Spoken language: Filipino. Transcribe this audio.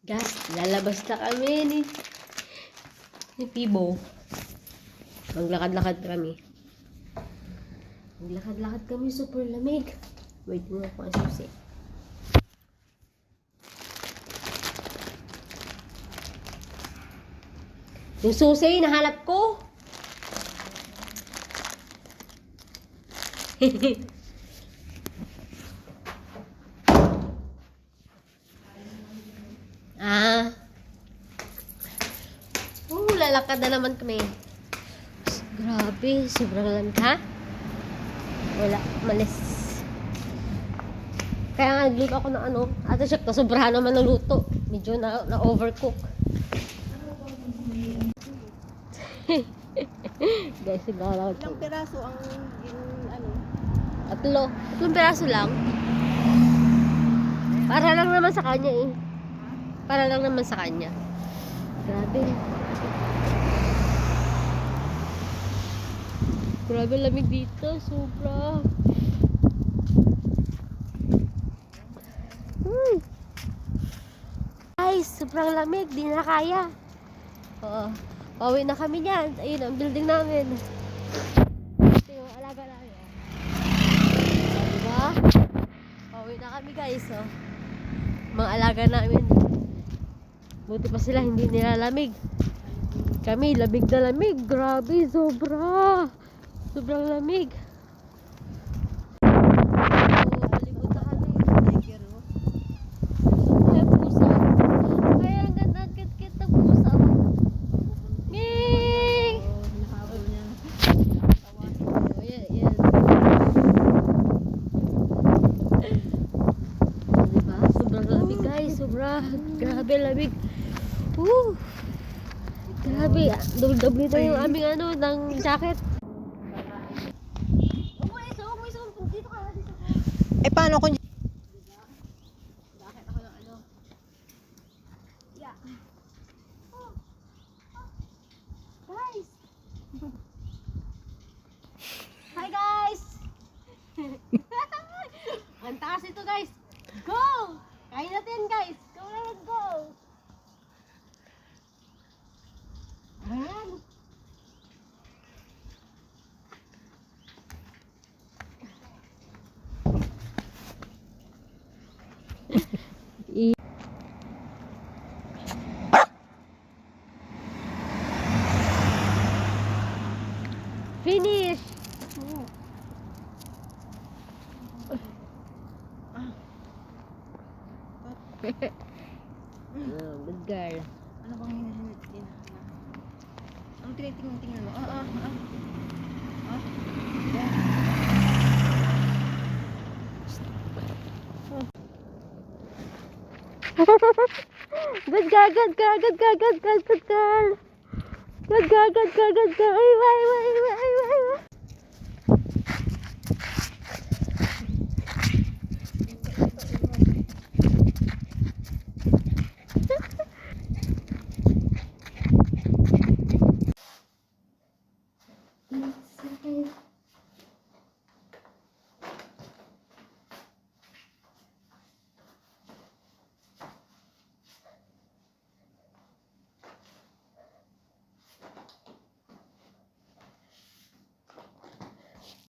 Guys, lalabas na kami ni Pibo. Maglakad-lakad kami. Maglakad-lakad kami, super lamig. Wait mo ako ang susi. Yung susi, nahanap ko. Lalakad na naman kami. Grabe, sobrang lamig, ha? Wala, malis. Kaya nga, nagluto ako ng ano. Ate Shep, sobrahan naman ng luto. Medyo na-overcook. Guys, sigala ko. Ilang piraso ang ano? Tatlong piraso lang. Para lang naman sa kanya eh. Para lang naman sa kanya. Grabe. Grabe lamig dito, sobra. Guys, sobrang lamig, di na kaya. Oo. Pauwi na kami niyan. Ayun ang building namin. Ito yung alaga namin. Diba? Pauwi na kami guys. Oh. Mga alaga namin. Buti pa sila, hindi nilalamig. Kami, lamig na lamig. Grabe, sobra. Sobrang lamig. Palibot na kami. Ay, pusa. Ay, ang ganda, kit-kit na pusa. Nging! Nahabol niya. Oh, yan. Diba? Sobrang lamig guys. Sobra. Grabe lamig. Woo! Grabe. Double-double na yung aming ano, ng jacket. Eh, paano kung... Bakit ako ng ano? Yeah. Guys! Hi guys! Ang taas ito guys! Go! Kain natin guys! Go, let's go! Ayan! Finish! Good girl. Ano bang hinahinit din? Ang tinitingnan mo? Good girl, good girl, good girl, good girl, good girl. Good girl, good girl, good girl. Ay,